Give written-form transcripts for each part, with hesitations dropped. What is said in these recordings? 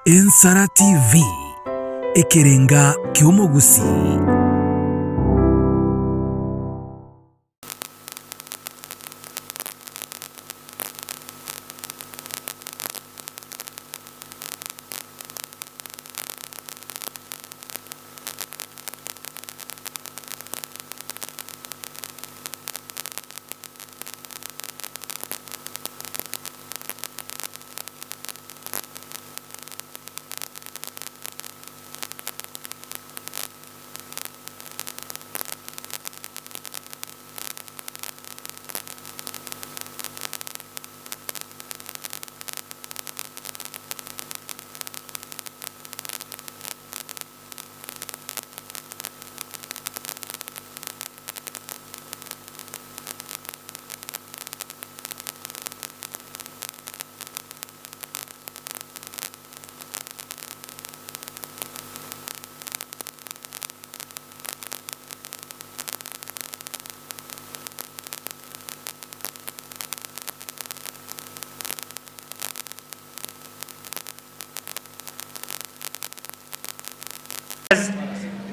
Ensara TV ekerenga kiomogusi.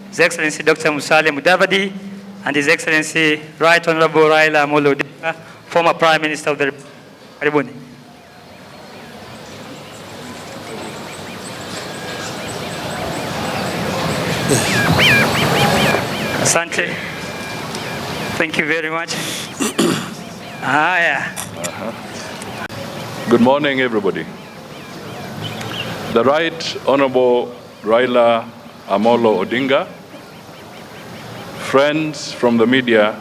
His Excellency Dr. Musalia Mudavadi and His Excellency Right Honorable Raila Odinga, former Prime Minister of the Republic. Karibuni. Asante. Thank you very much. Good morning, everybody. The Right Honorable Raila Amolo Odinga, friends from the media,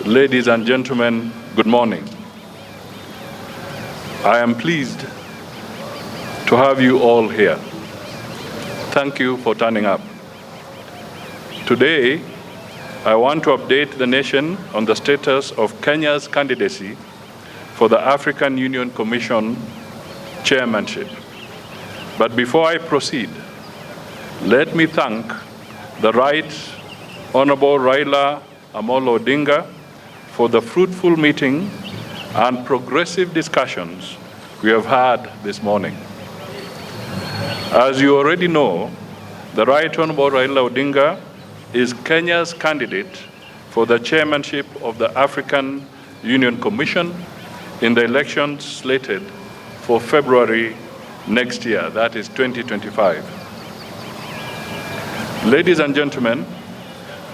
ladies and gentlemen, good morning. I am pleased to have you all here. Thank you for turning up. Today, I want to update the nation on the status of Kenya's candidacy for the African Union Commission chairmanship. But before I proceed, let me thank the Right Honorable Raila Amolo Odinga for the fruitful meeting and progressive discussions we have had this morning. As you already know, the Right Honorable Raila Odinga is Kenya's candidate for the chairmanship of the African Union Commission in the elections slated for February next year, that is 2025. Ladies and gentlemen,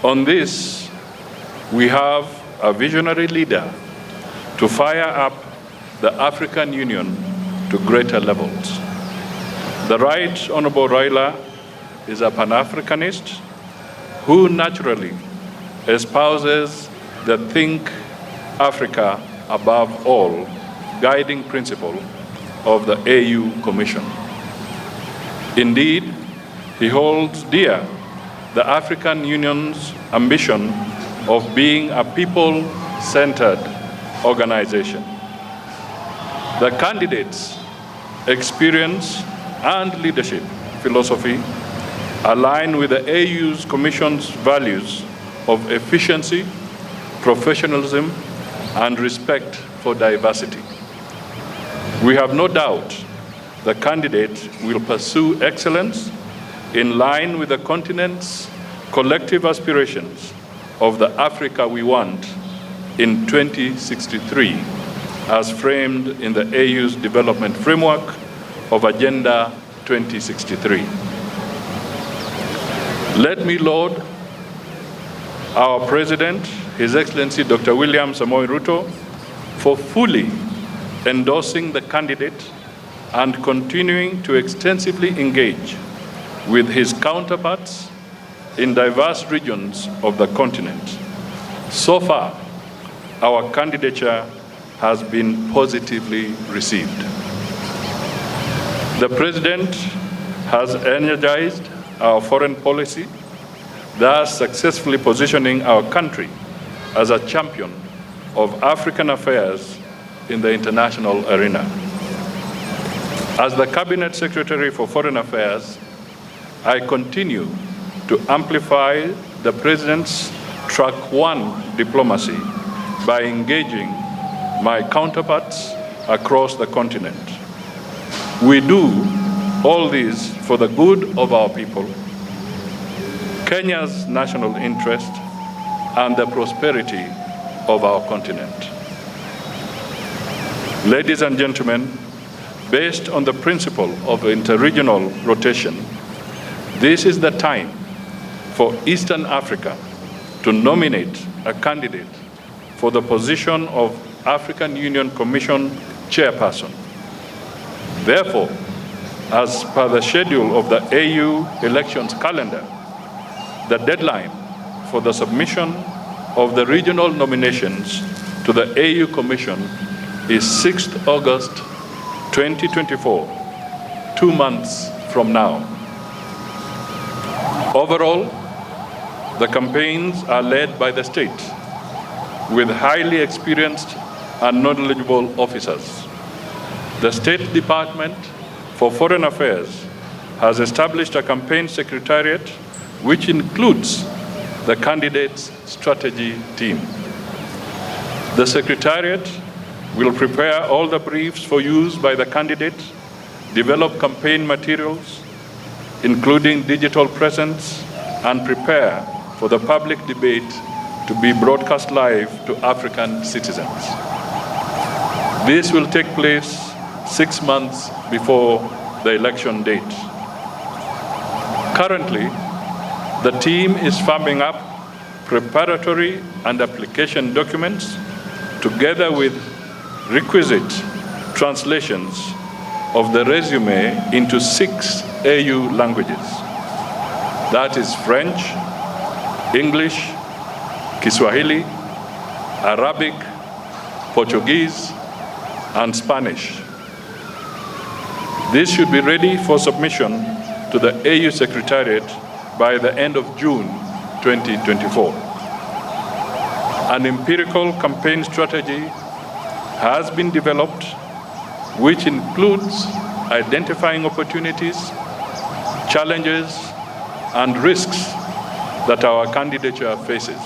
on this, we have a visionary leader to fire up the African Union to greater levels. The Right Honorable Raila is a Pan-Africanist who naturally espouses the Think Africa above all guiding principle of the AU Commission. Indeed, he holds dear the African Union's ambition of being a people-centered organization. The candidate's experience and leadership philosophy align with the AU's Commission's values of efficiency, professionalism, and respect for diversity. We have no doubt the candidate will pursue excellence in line with the continent's collective aspirations of the Africa we want in 2063, as framed in the AU's development framework of Agenda 2063. Let me laud our President, His Excellency Dr. William Samoei Ruto, for fully endorsing the candidate and continuing to extensively engage with his counterparts in diverse regions of the continent. So far, our candidature has been positively received. The President has energized our foreign policy, thus successfully positioning our country as a champion of African affairs in the international arena. As the Cabinet Secretary for Foreign Affairs, I continue to amplify the President's Track 1 diplomacy by engaging my counterparts across the continent. We do all this for the good of our people, Kenya's national interest, and the prosperity of our continent. Ladies and gentlemen, based on the principle of interregional rotation, this is the time for Eastern Africa to nominate a candidate for the position of African Union Commission chairperson. Therefore, as per the schedule of the AU elections calendar, the deadline for the submission of the regional nominations to the AU Commission is 6th August 2024, 2 months from now. Overall, the campaigns are led by the state with highly experienced and knowledgeable officers. The State Department for Foreign Affairs has established a campaign secretariat which includes the candidate's strategy team. The secretariat will prepare all the briefs for use by the candidate, develop campaign materials, including digital presence, and prepare for the public debate to be broadcast live to African citizens. This will take place 6 months before the election date. Currently, the team is firming up preparatory and application documents together with requisite translations of the resume into 6 AU languages. That is French, English, Kiswahili, Arabic, Portuguese, and Spanish. This should be ready for submission to the AU Secretariat by the end of June 2024. An empirical campaign strategy has been developed, which includes identifying opportunities, challenges, and risks that our candidature faces.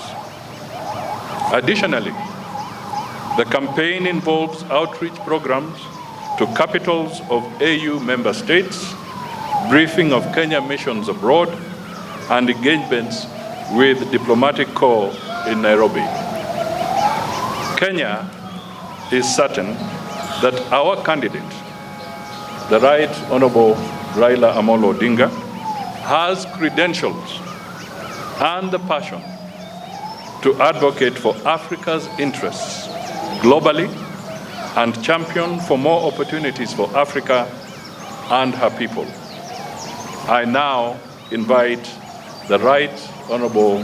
Additionally, the campaign involves outreach programs to capitals of AU member states, briefing of Kenya missions abroad, and engagements with diplomatic corps in Nairobi. Kenya is certain that our candidate, the Right Honorable Raila Amolo Odinga, has credentials and the passion to advocate for Africa's interests globally and champion for more opportunities for Africa and her people. I now invite the Right Honorable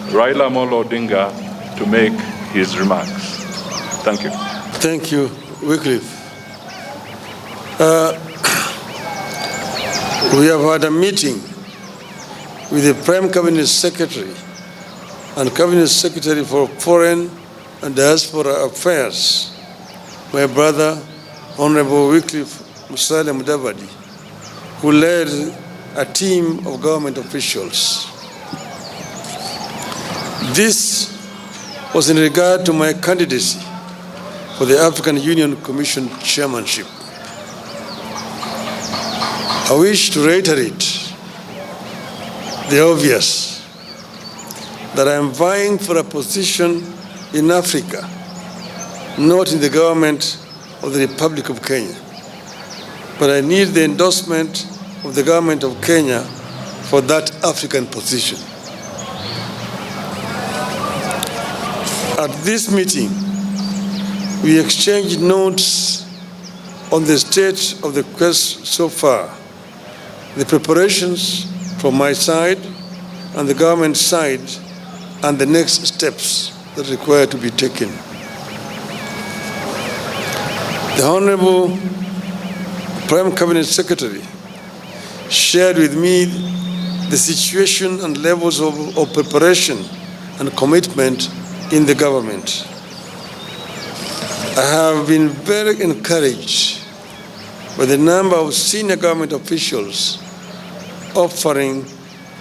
Raila Amolo Odinga to make his remarks. Thank you. Thank you, Wycliffe. We have had a meeting with the Prime Cabinet Secretary and Cabinet Secretary for Foreign and Diaspora Affairs, my brother, Honorable Wycliffe Musalia Mudavadi, who led a team of government officials. This was in regard to my candidacy for the African Union Commission chairmanship. I wish to reiterate the obvious, that I am vying for a position in Africa, not in the government of the Republic of Kenya. But I need the endorsement of the government of Kenya for that African position. At this meeting, we exchanged notes on the state of the quest so far, the preparations from my side and the government side, and the next steps that require to be taken. The Honorable Prime Cabinet Secretary shared with me the situation and levels of preparation and commitment in the government. I have been very encouraged by the number of senior government officials offering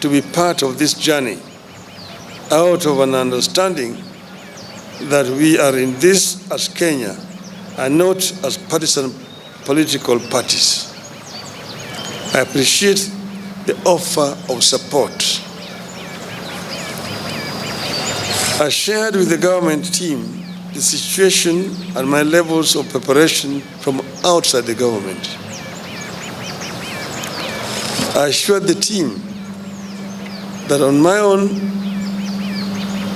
to be part of this journey out of an understanding that we are in this as Kenya and not as partisan political parties. I appreciate the offer of support. I shared with the government team the situation and my levels of preparation from outside the government. I assured the team that on my own,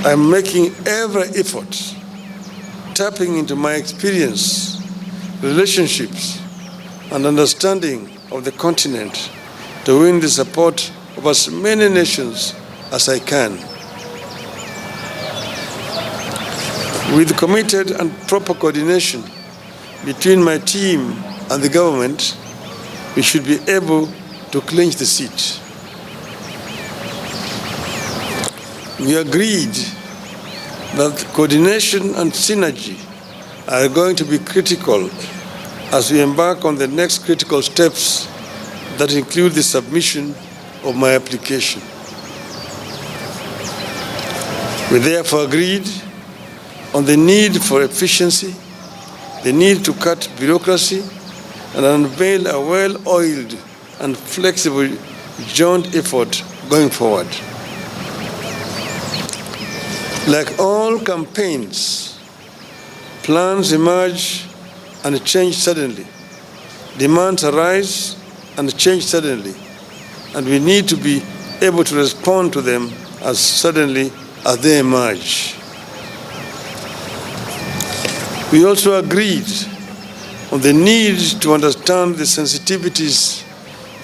I'm making every effort, tapping into my experience, relationships, and understanding of the continent to win the support of as many nations as I can. With committed and proper coordination between my team and the government, we should be able to clinch the seat. We agreed that coordination and synergy are going to be critical as we embark on the next critical steps that include the submission of my application. We therefore agreed on the need for efficiency, the need to cut bureaucracy, and unveil a well-oiled and flexible joint effort going forward. Like all campaigns, plans emerge and change suddenly. Demands arise and change suddenly, and we need to be able to respond to them as suddenly as they emerge. We also agreed on the need to understand the sensitivities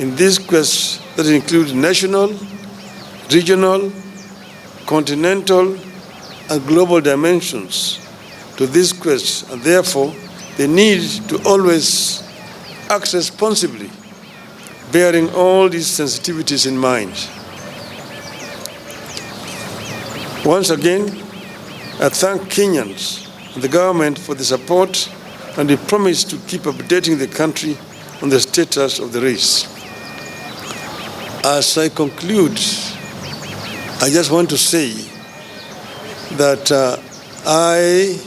in this quest that include national, regional, continental, and global dimensions to this quest, and therefore the need to always act responsibly, bearing all these sensitivities in mind. Once again, I thank Kenyans and the government for the support, and we promise to keep updating the country on the status of the race. As I conclude, I just want to say that I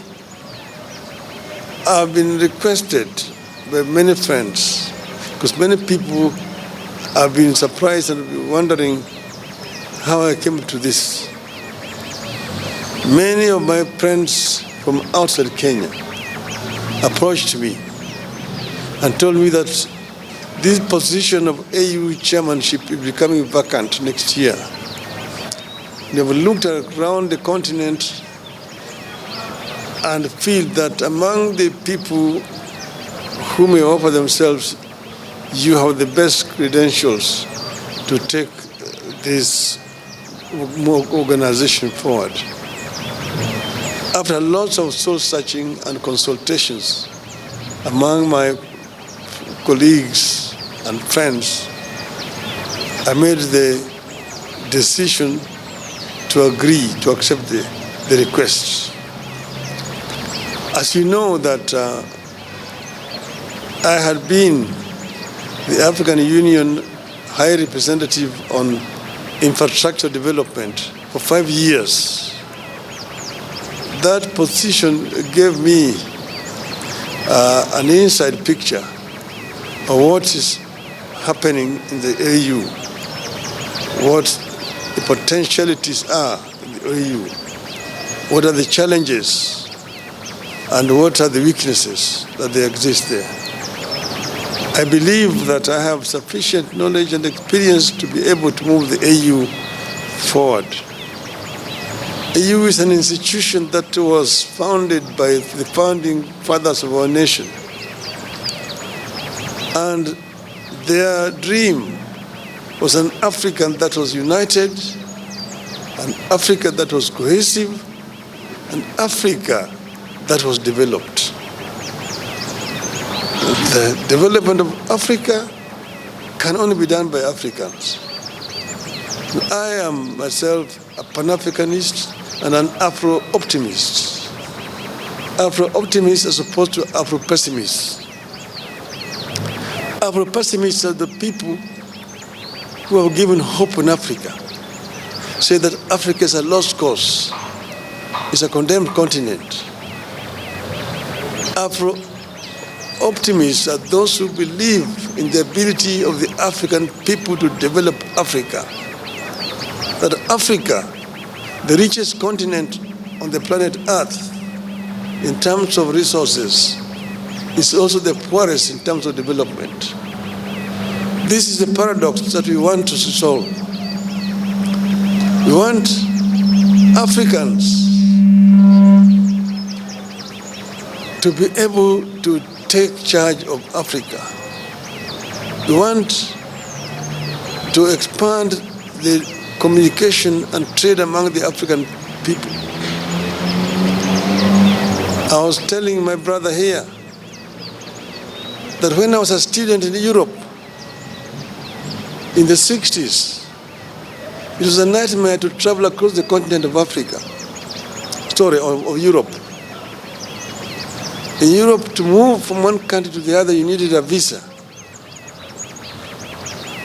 have been requested by many friends, because many people have been surprised and been wondering how I came to this. Many of my friends from outside Kenya approached me and told me that this position of AU chairmanship is becoming vacant next year. They have looked around the continent and feel that among the people who may offer themselves, you have the best credentials to take this organization forward. After lots of soul-searching and consultations among my colleagues and friends, I made the decision to agree to accept the request. As you know that I had been the African Union High Representative on Infrastructure Development for 5 years. That position gave me an inside picture of what is happening in the AU, what the potentialities are in the AU, what are the challenges, and what are the weaknesses that they exist there. I believe that I have sufficient knowledge and experience to be able to move the AU forward. AU is an institution that was founded by the founding fathers of our nation. And their dream was an Africa that was united, an Africa that was cohesive, an Africa that was developed. The development of Africa can only be done by Africans. I am myself a Pan-Africanist and an Afro-optimist. Afro-optimists as opposed to Afro-pessimists. Afro-pessimists are the people who have given hope in Africa, say that Africa is a lost cause, it's a condemned continent. optimists are those who believe in the ability of the African people to develop Africa. That Africa, the richest continent on the planet Earth in terms of resources, is also the poorest in terms of development. This is the paradox that we want to solve. We want Africans to be able to take charge of Africa. We want to expand the communication and trade among the African people. I was telling my brother here that when I was a student in Europe in the 60s, it was a nightmare to travel across the continent of Africa, of Europe. In Europe, to move from one country to the other, you needed a visa.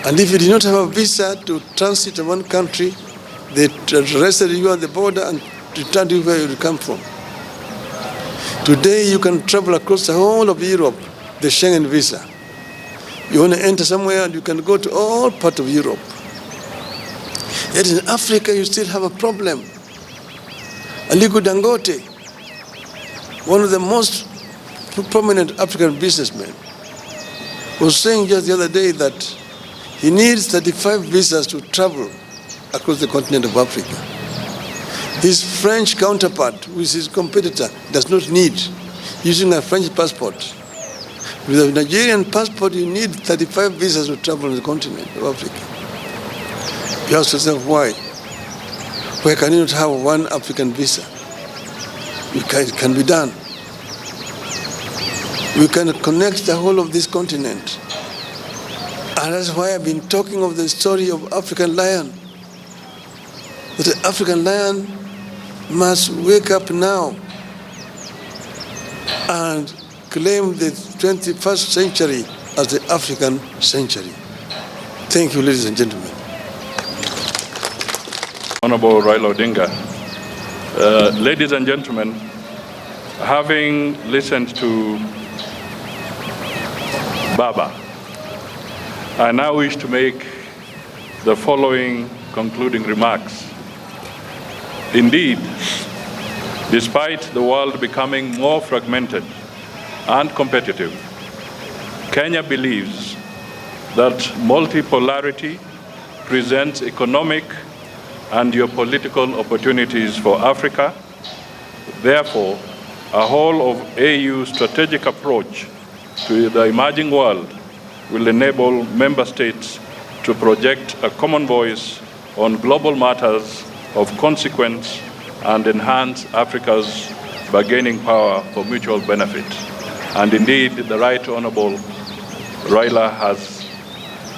And if you did not have a visa to transit in one country, they arrested you at the border and returned you where you come from. Today, you can travel across the whole of Europe, the Schengen visa. You want to enter somewhere and you can go to all parts of Europe. Yet in Africa, you still have a problem. Aliko Dangote, one of the most prominent African businessmen, was saying just the other day that he needs 35 visas to travel across the continent of Africa. His French counterpart, who is his competitor, does not need, using a French passport. With a Nigerian passport, you need 35 visas to travel on the continent of Africa. You ask yourself, why? Why can you not have one African visa? It can be done. We can connect the whole of this continent. And that's why I've been talking of the story of African lion. That the African lion must wake up now and claim the 21st century as the African century. Thank you, ladies and gentlemen. Honorable Raila Odinga. Ladies and gentlemen, having listened to Baba, I now wish to make the following concluding remarks. Indeed, despite the world becoming more fragmented and competitive, Kenya believes that multipolarity presents economic and geopolitical opportunities for Africa. Therefore, a whole of AU strategic approach to the emerging world will enable member states to project a common voice on global matters of consequence and enhance Africa's bargaining power for mutual benefit. And indeed, the Right Honorable Raila has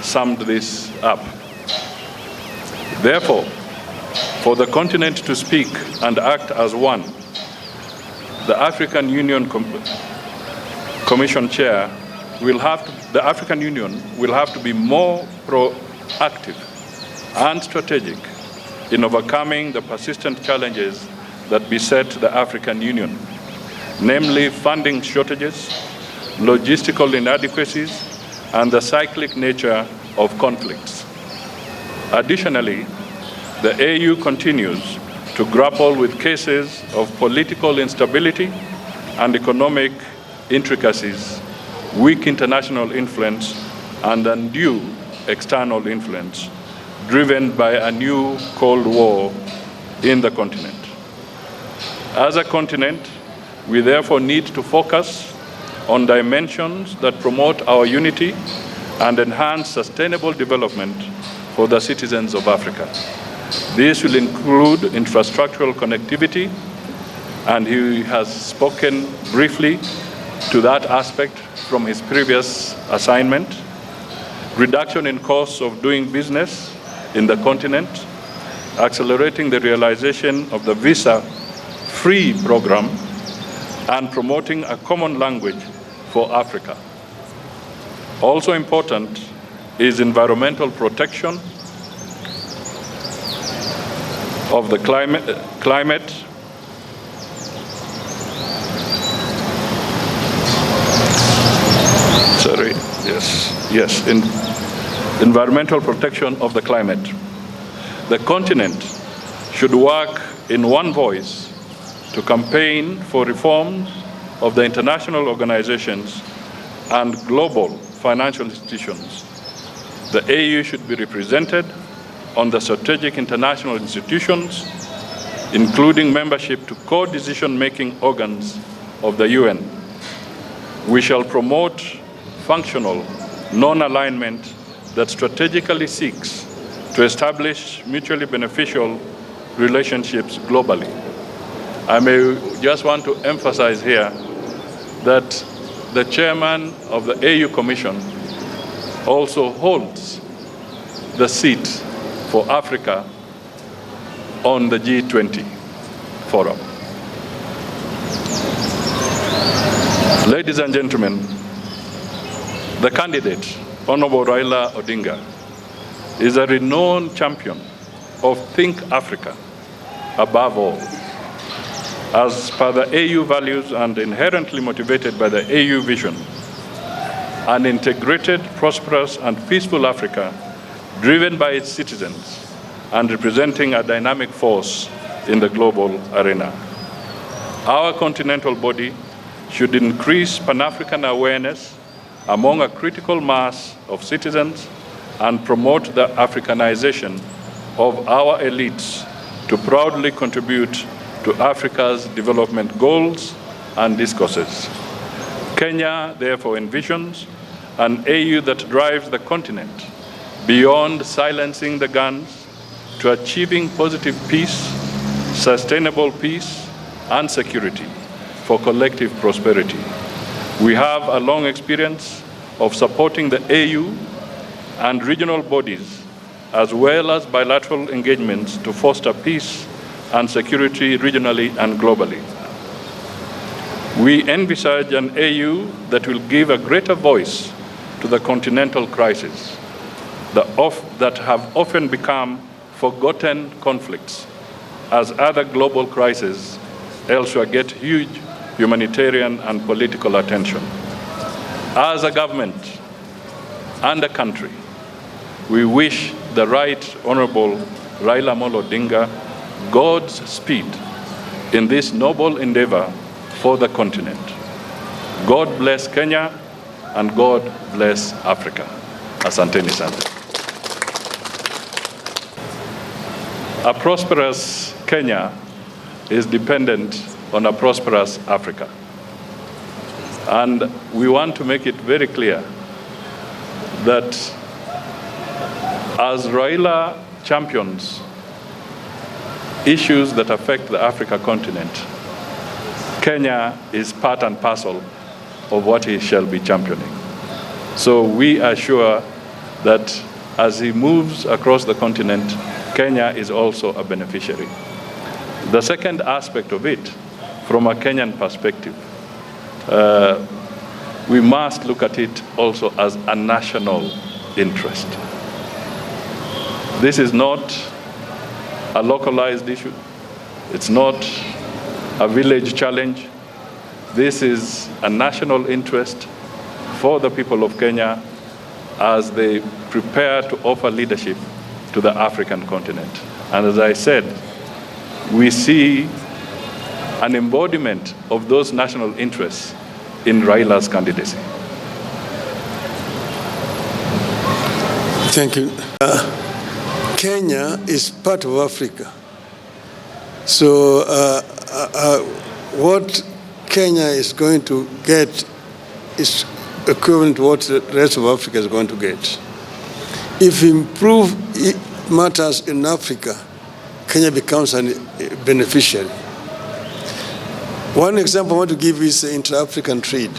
summed this up. Therefore, for the continent to speak and act as one, the African Union Commission Chair the African Union will have to be more proactive and strategic in overcoming the persistent challenges that beset the African Union, namely funding shortages, logistical inadequacies, and the cyclic nature of conflicts. Additionally, the AU continues to grapple with cases of political instability and economic intricacies, weak international influence, and undue external influence, driven by a new Cold War in the continent. As a continent, we therefore need to focus on dimensions that promote our unity and enhance sustainable development for the citizens of Africa. This will include infrastructural connectivity, and he has spoken briefly to that aspect from his previous assignment, reduction in costs of doing business in the continent, accelerating the realization of the visa-free program, and promoting a common language for Africa. Also important is environmental protection of the climate environmental protection of the climate. The continent should work in one voice to campaign for reforms of the international organizations and global financial institutions. The AU should be represented on the strategic international institutions, including membership to co-decision-making organs of the UN. We shall promote functional non-alignment that strategically seeks to establish mutually beneficial relationships globally. I may just want to emphasize here that the chairman of the AU Commission also holds the seat for Africa on the G20 forum. Ladies and gentlemen, the candidate, Honorable Raila Odinga, is a renowned champion of Think Africa above all. As per the AU values and inherently motivated by the AU vision, an integrated, prosperous, and peaceful Africa driven by its citizens and representing a dynamic force in the global arena. Our continental body should increase Pan-African awareness among a critical mass of citizens and promote the Africanization of our elites to proudly contribute to Africa's development goals and discourses. Kenya therefore envisions an AU that drives the continent beyond silencing the guns to achieving positive peace, sustainable peace, and security for collective prosperity. We have a long experience of supporting the AU and regional bodies, as well as bilateral engagements to foster peace and security regionally and globally. We envisage an AU that will give a greater voice to the continental crisis that have often become forgotten conflicts, as other global crises elsewhere get huge humanitarian and political attention. As a government and a country, we wish the Right Honorable Raila Amolo Odinga God's speed in this noble endeavor for the continent. God bless Kenya and God bless Africa. Asanteni sana. A prosperous Kenya is dependent on a prosperous Africa. And we want to make it very clear that as Raila champions issues that affect the Africa continent, Kenya is part and parcel of what he shall be championing. So we are sure that as he moves across the continent, Kenya is also a beneficiary. The second aspect of it, from a Kenyan perspective, we must look at it also as a national interest. This is not a localized issue. It's not a village challenge. This is a national interest for the people of Kenya as they prepare to offer leadership to the African continent. And as I said, we see an embodiment of those national interests in Raila's candidacy. Thank you. Kenya is part of Africa. So what Kenya is going to get is equivalent to what the rest of Africa is going to get. If we improve matters in Africa, Kenya becomes a beneficiary. One example I want to give is inter-African trade.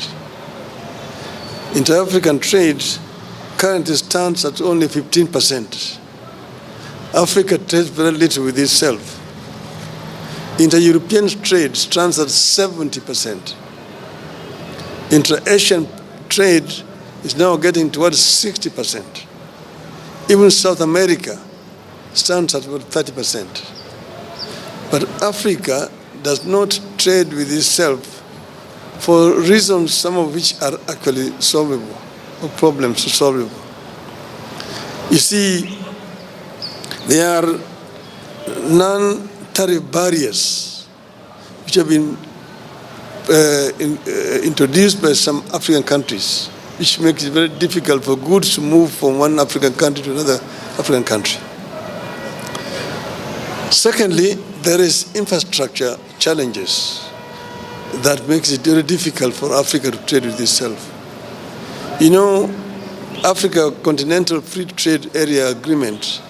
Inter-African trade currently stands at only 15%. Africa trades very little with itself. Inter-European trade stands at 70%. Inter-Asian trade is now getting towards 60%. Even South America stands at about 30%. But Africa does not trade with itself for reasons some of which are actually solvable. of problems to solve. You see, there are non-tariff barriers which have been introduced by some African countries, which makes it very difficult for goods to move from one African country to another African country. Secondly, there is infrastructure challenges that makes it very difficult for Africa to trade with itself. You know, Africa Continental Free Trade Area Agreement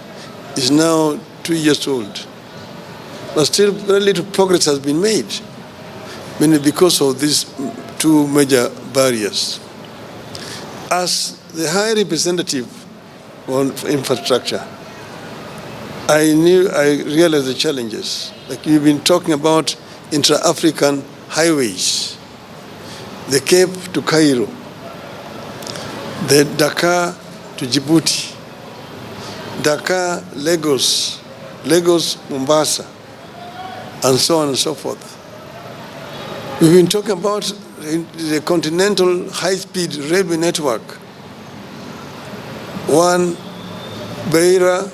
is now 2 years old, but still very little progress has been made, mainly because of these two major barriers. As the High Representative on infrastructure, I realized the challenges. Like you've been talking about intra-African highways, the Cape to Cairo, the Dakar to Djibouti, Dakar, Lagos, Lagos, Mombasa, and so on and so forth. We've been talking about the continental high-speed railway network, one Beira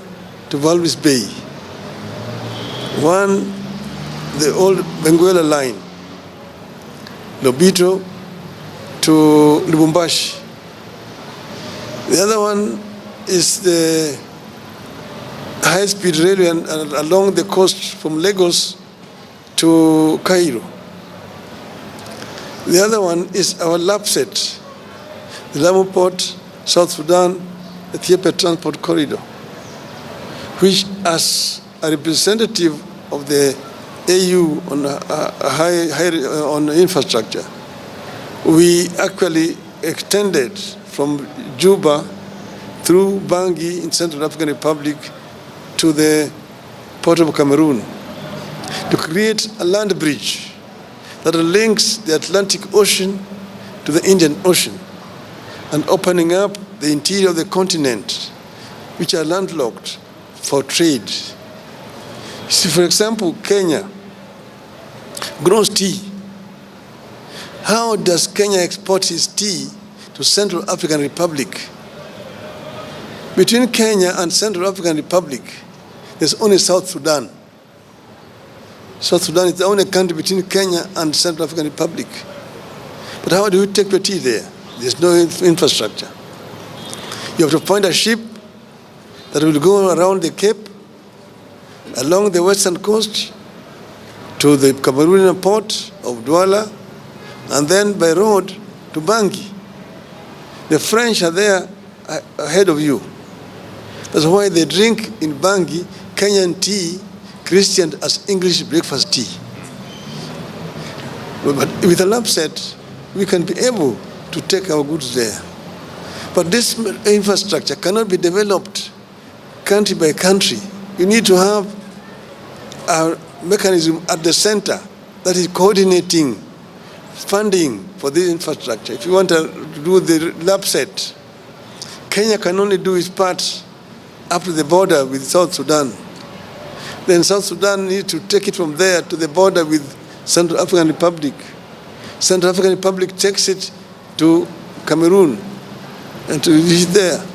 to Walvis Bay, one the old Benguela line, Lobito to Lubumbashi. The other one is the high-speed railway along the coast from Lagos to Cairo. The other one is our LAPSET, the Lamu Port, South Sudan, Ethiopia Transport Corridor, which as a representative of the AU on infrastructure, we actually extended from Juba through Bangui in Central African Republic to the port of Cameroon to create a land bridge that links the Atlantic Ocean to the Indian Ocean and opening up the interior of the continent, which are landlocked for trade. See, for example, Kenya grows tea. How does Kenya export its tea to Central African Republic? Between Kenya and Central African Republic, there's only South Sudan. South Sudan is the only country between Kenya and Central African Republic. But how do you take your tea there? There's no infrastructure. You have to find a ship that will go around the Cape, along the western coast, to the Cameroonian port of Douala, and then by road to Bangui. The French are there ahead of you. That's why they drink in Bangui Kenyan tea, christened as English breakfast tea. But with a LAPSET, we can be able to take our goods there. But this infrastructure cannot be developed country by country. You need to have a mechanism at the center that is coordinating funding for this infrastructure. If you want to do the LAPSET, Kenya can only do its part up to the border with South Sudan. Then South Sudan needs to take it from there to the border with Central African Republic. Central African Republic takes it to Cameroon and to reach there.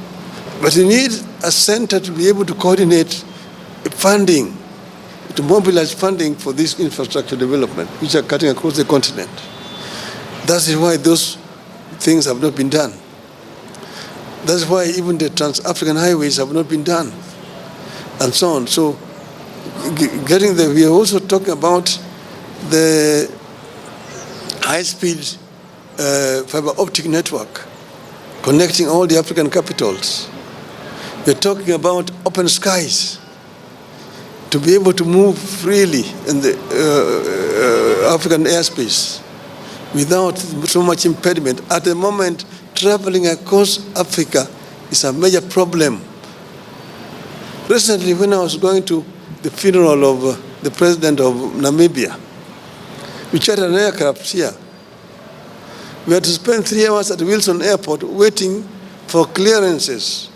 But you need a center to be able to coordinate funding, to mobilize funding for this infrastructure development, which are cutting across the continent. That is why those things have not been done. That's why even the trans-African highways have not been done, and so on. So, getting there, we are also talking about the high-speed fiber optic network connecting all the African capitals. We're talking about open skies to be able to move freely in the African airspace without so much impediment. At the moment, traveling across Africa is a major problem. Recently, when I was going to the funeral of the president of Namibia, we chartered an aircraft here. We had to spend 3 hours at Wilson Airport waiting for clearances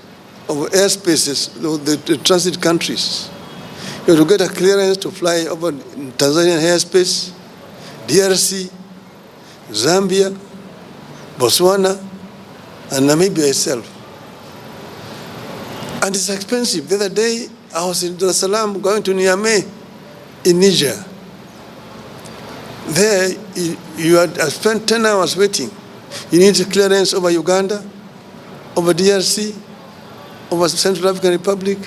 of airspaces, the transit countries. You have to get a clearance to fly over Tanzanian airspace, DRC, Zambia, Botswana, and Namibia itself. And it's expensive. The other day, I was in Dar es Salaam going to Niamey in Niger. There, I spent 10 hours waiting. You need a clearance over Uganda, over DRC, over Central African Republic,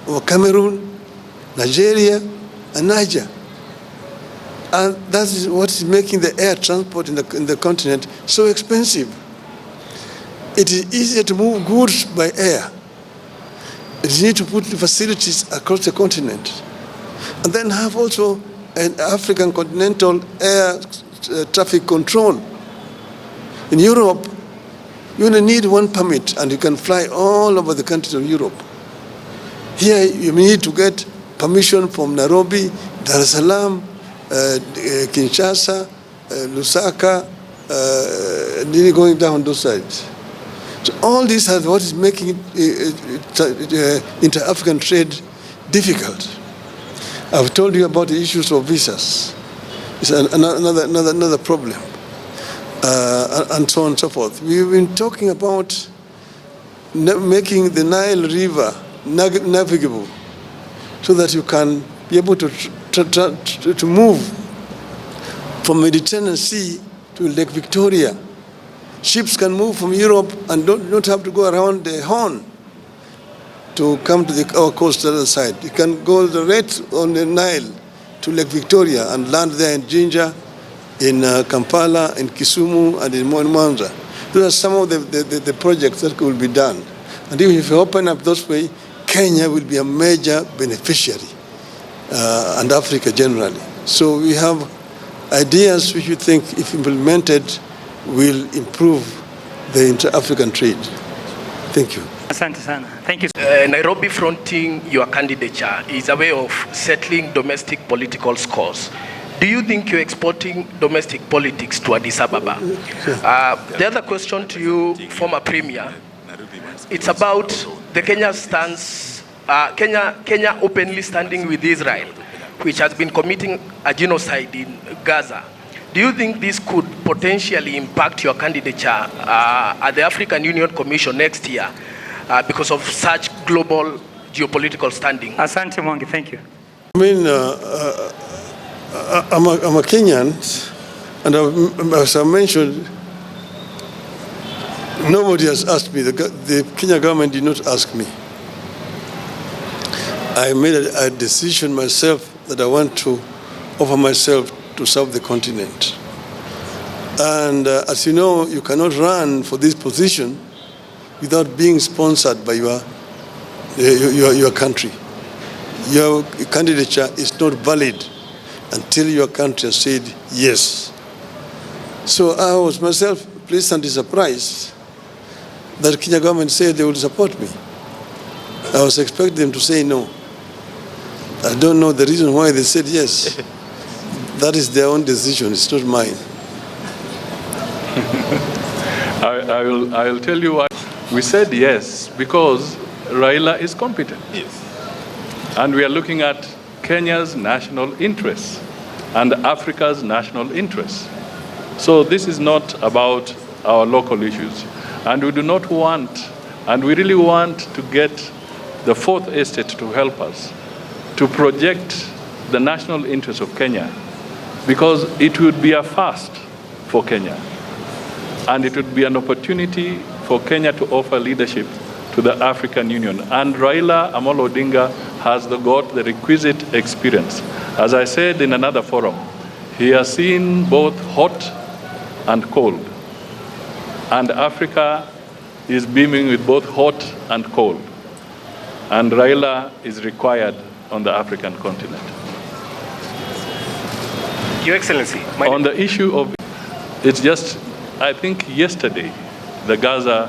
over Cameroon, Nigeria, and Niger. And that is what is making the air transport in the continent so expensive. It is easier to move goods by air. You need to put facilities across the continent. And then have also an African continental air traffic control. In Europe, you only need one permit and you can fly all over the countries of Europe. Here, you need to get permission from Nairobi, Dar es Salaam, Kinshasa, Lusaka, going down those sides. So all these are what is making inter-African trade difficult. I've told you about the issues of visas. It's another problem, and so on and so forth. We've been talking about making the Nile River navigable so that you can be able to move from Mediterranean Sea to Lake Victoria. Ships can move from Europe and don't have to go around the Horn to come to our coast on the other side. You can go right on the Nile to Lake Victoria and land there in Jinja, in Kampala, in Kisumu, and in Mwanza. Those are some of the projects that will be done. And if you open up those way, Kenya will be a major beneficiary, and Africa generally. So we have ideas which we think, if implemented, will improve the inter-African trade. Thank you. Asante sana. Thank you. Nairobi fronting your candidature is a way of settling domestic political scores. Do you think you're exporting domestic politics to Addis Ababa? The other question to you, former Premier, it's about the Kenya stance, Kenya openly standing with Israel, which has been committing a genocide in Gaza. Do you think this could potentially impact your candidature at the African Union Commission next year because of such global geopolitical standing? Asante Mwangi, thank you. I mean, I'm a Kenyan, and as I mentioned, nobody has asked me. The Kenya government did not ask me. I made a decision myself that I want to offer myself to serve the continent. And as you know, you cannot run for this position without being sponsored by your country. Your candidature is not valid until your country has said yes. So I was myself pleasantly surprised that the Kenya government said they would support me. I was expecting them to say no. I don't know the reason why they said yes. That is their own decision, it's not mine. I will tell you why. We said yes because Raila is competent. Yes. And we are looking at Kenya's national interests and Africa's national interests. So this is not about our local issues. And we do not want, and we really want to get the Fourth Estate to help us to project the national interests of Kenya, because it would be a first for Kenya. And it would be an opportunity for Kenya to offer leadership to the African Union. And Raila Amolo Odinga has got the requisite experience. As I said in another forum, he has seen both hot and cold. And Africa is beaming with both hot and cold. And Raila is required on the African continent. Your Excellency. On the issue of, it's just, I think yesterday, the Gaza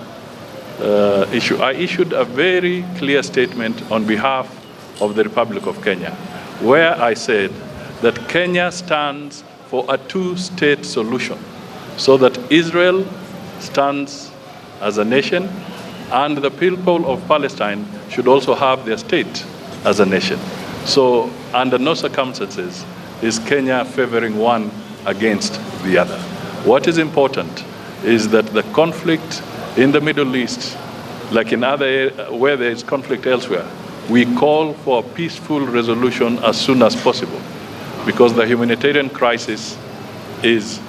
issue, I issued a very clear statement on behalf of the Republic of Kenya, where I said that Kenya stands for a two-state solution, so that Israel stands as a nation, and the people of Palestine should also have their state as a nation. So, under no circumstances is Kenya favoring one against the other. What is important is that the conflict in the Middle East, like in other where there is conflict elsewhere, we call for a peaceful resolution as soon as possible, because the humanitarian crisis is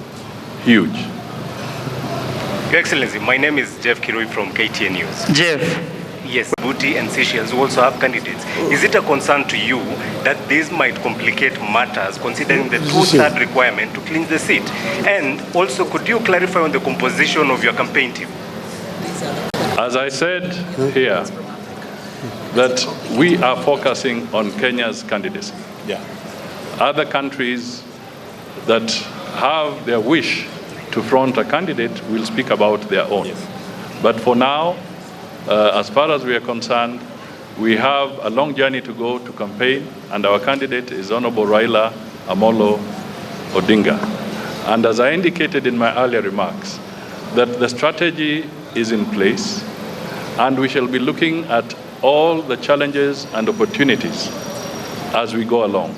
huge. Your Excellency, my name is Jeff Kirui from KTN News. Jeff. Yes, Djibouti and Seychelles who also have candidates. Is it a concern to you that this might complicate matters considering the two-third requirement to cleanse the seat? And also, could you clarify on the composition of your campaign team? As I said here, that we are focusing on Kenya's candidacy. Yeah. Other countries that have their wish to front a candidate will speak about their own. Yes. But for now, as far as we are concerned, we have a long journey to go to campaign, and our candidate is Honorable Raila Amolo Odinga. And as I indicated in my earlier remarks, that the strategy is in place, and we shall be looking at all the challenges and opportunities as we go along.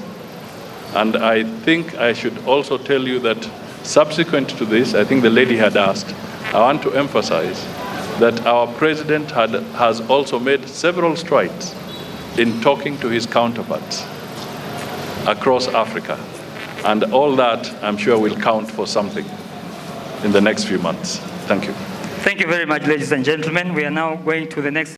And I think I should also tell you that subsequent to this, I think the lady had asked, I want to emphasize that our president has also made several strides in talking to his counterparts across Africa. And all that, I'm sure, will count for something in the next few months. Thank you. Thank you very much, ladies and gentlemen. We are now going to the next.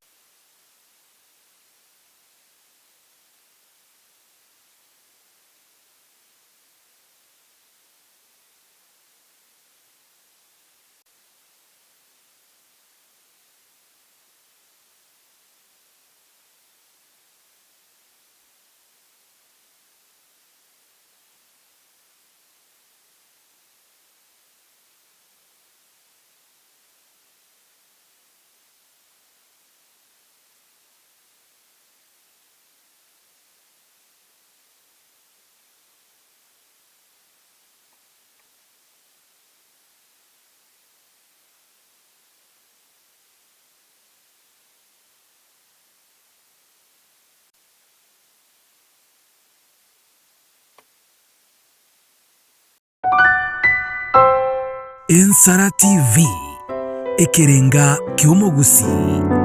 Ensara TV ekerenga kyomogusi.